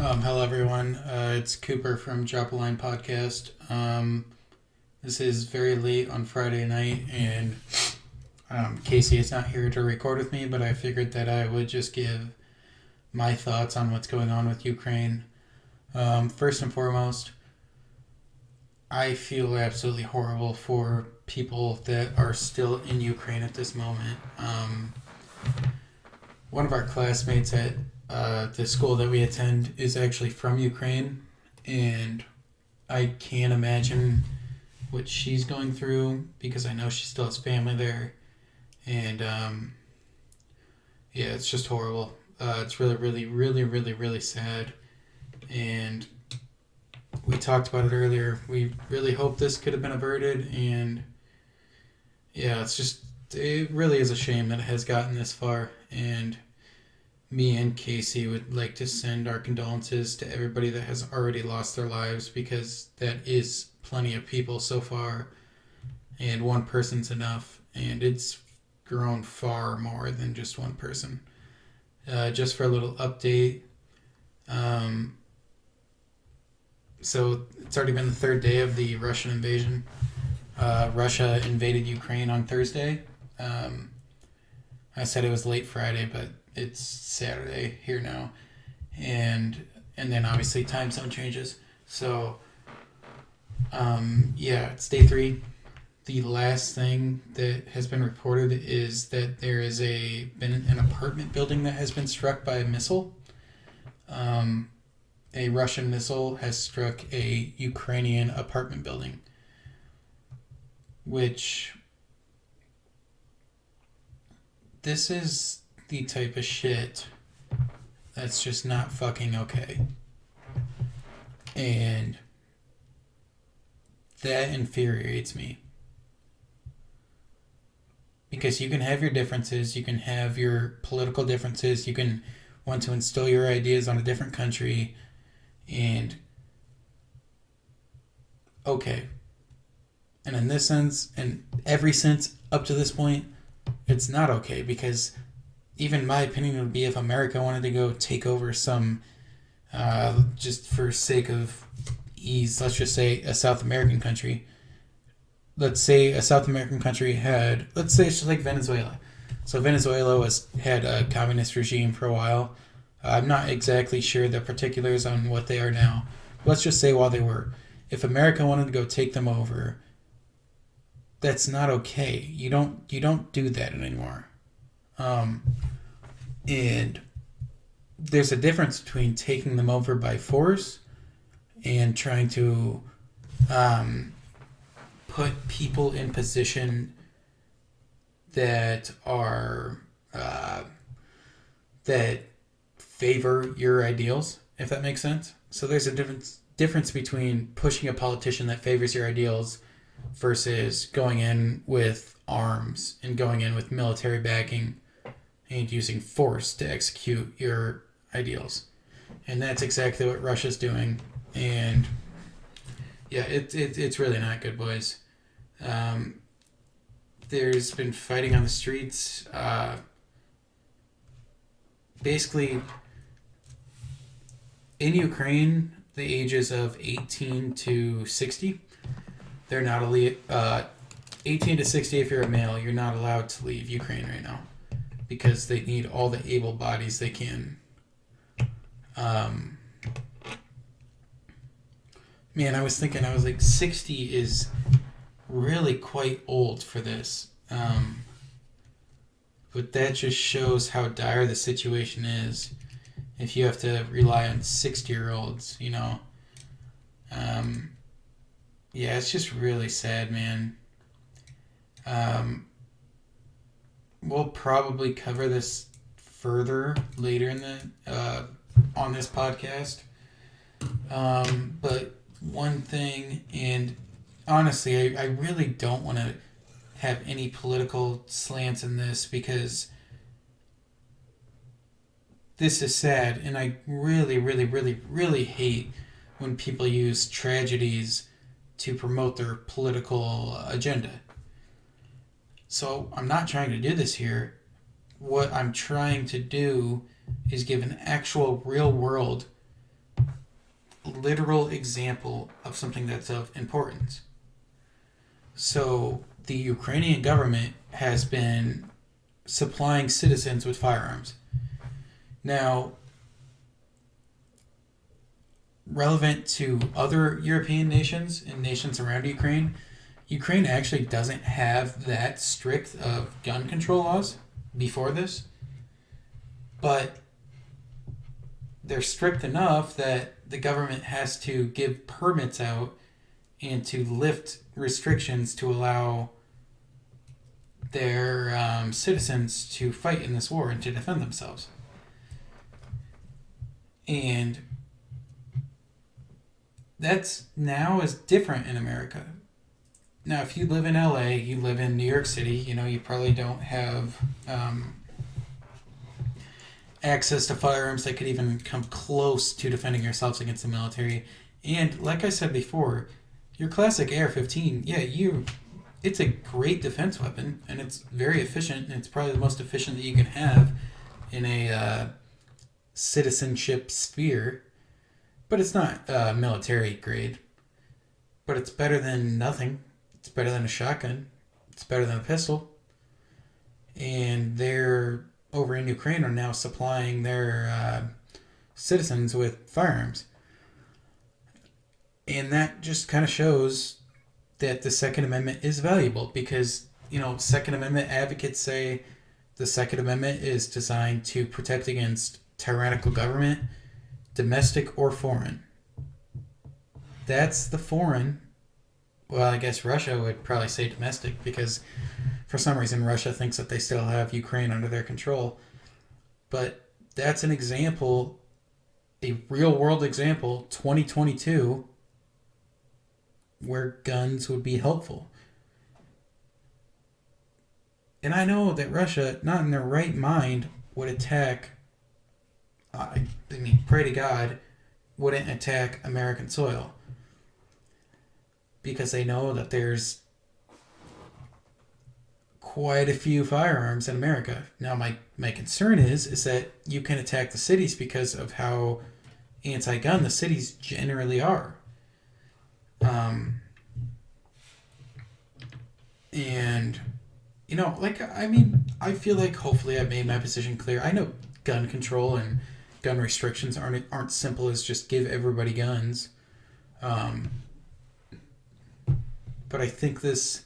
Hello, everyone. It's Cooper from Drop a Line Podcast. This is very late on Friday night, and Casey is not here to record with me, but I figured that I would just give my thoughts on what's going on with Ukraine. First and foremost, I feel absolutely horrible for people that are still in Ukraine at this moment. One of our classmates at the school that we attend is actually from Ukraine, and I can't imagine what she's going through because I know she still has family there, and yeah, it's just horrible. It's really, really, really, really, really sad, and we talked about it earlier. We really hope this could have been averted, and yeah, it really is a shame that it has gotten this far, and me and Casey would like to send our condolences to everybody that has already lost their lives because that is plenty of people so far, and one person's enough, and it's grown far more than just one person. Just for a little update, um, so it's already been the third day of the Russian invasion. Russia invaded Ukraine on Thursday. Um, I said it was late Friday, but it's Saturday here now, and then obviously time zone changes. So yeah, it's day three. The last thing that has been reported is that there is been an apartment building that has been struck by a missile. Um, a Russian missile has struck a Ukrainian apartment building, which this is the type of shit that's just not fucking okay. And that infuriates me. Because you can have your differences, you can have your political differences, you can want to instill your ideas on a different country, and okay. And in this sense, and every sense up to this point, it's not okay because even my opinion would be if America wanted to go take over some, just for sake of ease, let's just say a South American country. Let's say a South American country let's say it's just like Venezuela. So Venezuela had a communist regime for a while. I'm not exactly sure the particulars on what they are now. Let's just say while they were. If America wanted to go take them over, that's not okay. You don't do that anymore. And there's a difference between taking them over by force and trying to put people in position that are that favor your ideals, if that makes sense. So there's a difference between pushing a politician that favors your ideals versus going in with arms and going in with military backing and using force to execute your ideals. And that's exactly what Russia's doing. And yeah, it's really not good, boys. There's been fighting on the streets. Basically, in Ukraine, the ages of 18 to 60, they're not 18 to 60, if you're a male, you're not allowed to leave Ukraine right now because they need all the able bodies they can. Man, I was thinking, I was like, 60 is really quite old for this. But that just shows how dire the situation is if you have to rely on 60-year-olds, you know. Yeah, it's just really sad, man. We'll probably cover this further later in the on this podcast. But one thing, and honestly, I really don't want to have any political slants in this because this is sad, and I really, really, really, really hate when people use tragedies to promote their political agenda. So I'm not trying to do this here. What I'm trying to do is give an actual real world literal example of something that's of importance. So the Ukrainian government has been supplying citizens with firearms. Now, relevant to other European nations and nations around Ukraine, Ukraine actually doesn't have that strict of gun control laws before this, but they're strict enough that the government has to give permits out and to lift restrictions to allow their citizens to fight in this war and to defend themselves. And that's now is different in America. Now, if you live in LA, you live in New York City, you probably don't have access to firearms that could even come close to defending yourselves against the military. And like I said before, your classic AR-15, it's a great defense weapon, and it's very efficient, and it's probably the most efficient that you can have in a citizenship sphere. But it's not military grade. But it's better than nothing. It's better than a shotgun. It's better than a pistol. And they're over in Ukraine are now supplying their citizens with firearms. And that just kind of shows that the Second Amendment is valuable because, Second Amendment advocates say the Second Amendment is designed to protect against tyrannical government, domestic or foreign. That's the foreign. Well, I guess Russia would probably say domestic because for some reason Russia thinks that they still have Ukraine under their control. But that's an example, a real world example, 2022, where guns would be helpful. And I know that Russia, not in their right mind, would attack, pray to God, wouldn't attack American soil. Because they know that there's quite a few firearms in America. Now, my concern is that you can attack the cities because of how anti-gun the cities generally are. And, I feel like hopefully I've made my position clear. I know gun control and gun restrictions aren't simple as just give everybody guns. But I think this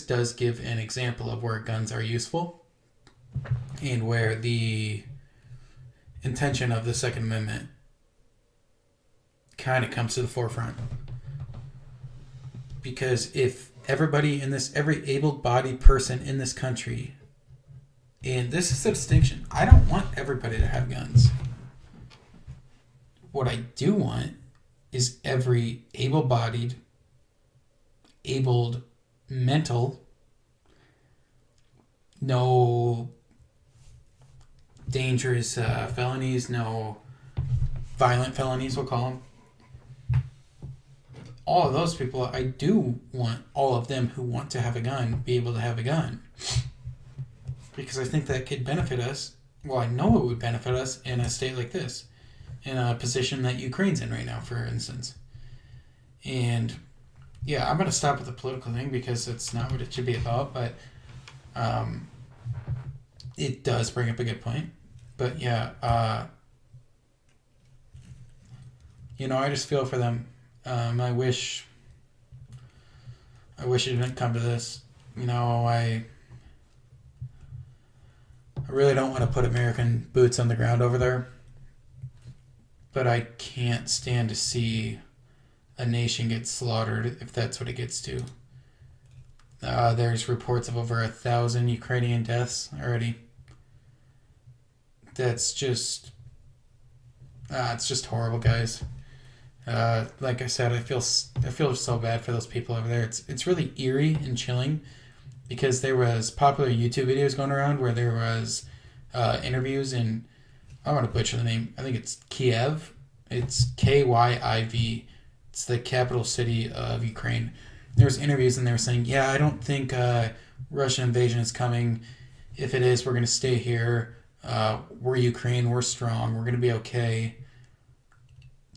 does give an example of where guns are useful and where the intention of the Second Amendment kind of comes to the forefront. Because if every able-bodied person in this country, and this is the distinction, I don't want everybody to have guns. What I do want is every able-bodied, abled, mental, no dangerous felonies, no violent felonies, we'll call them. All of those people, I do want all of them who want to have a gun be able to have a gun. Because I think that could benefit us. Well, I know it would benefit us in a state like this. In a position that Ukraine's in right now, for instance. And, I'm going to stop with the political thing because it's not what it should be about. But it does bring up a good point. But, I just feel for them. I wish it didn't come to this. I really don't want to put American boots on the ground over there. But I can't stand to see a nation get slaughtered if that's what it gets to. There's reports of over 1,000 Ukrainian deaths already. That's just... it's just horrible, guys. Like I said, I feel so bad for those people over there. It's really eerie and chilling because there was popular YouTube videos going around where there was interviews in, I want to butcher the name, I think it's Kiev. It's Kyiv. It's the capital city of Ukraine. There was interviews and they were saying, I don't think Russian invasion is coming. If it is, we're going to stay here. We're Ukraine, we're strong, we're going to be okay.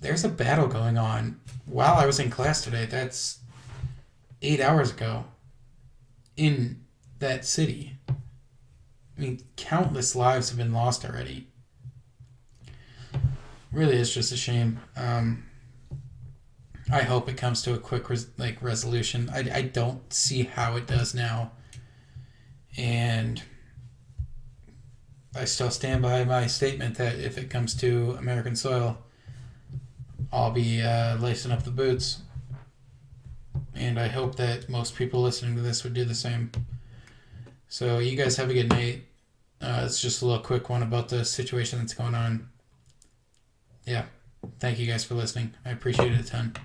There's a battle going on while I was in class today. That's 8 hours ago in that city. I mean, countless lives have been lost already. Really, it's just a shame. I hope it comes to a quick resolution. I don't see how it does now, and I still stand by my statement that if it comes to American soil, I'll be lacing up the boots. And I hope that most people listening to this would do the same. So you guys have a good night. It's just a little quick one about the situation that's going on. Yeah. Thank you guys for listening. I appreciate it a ton.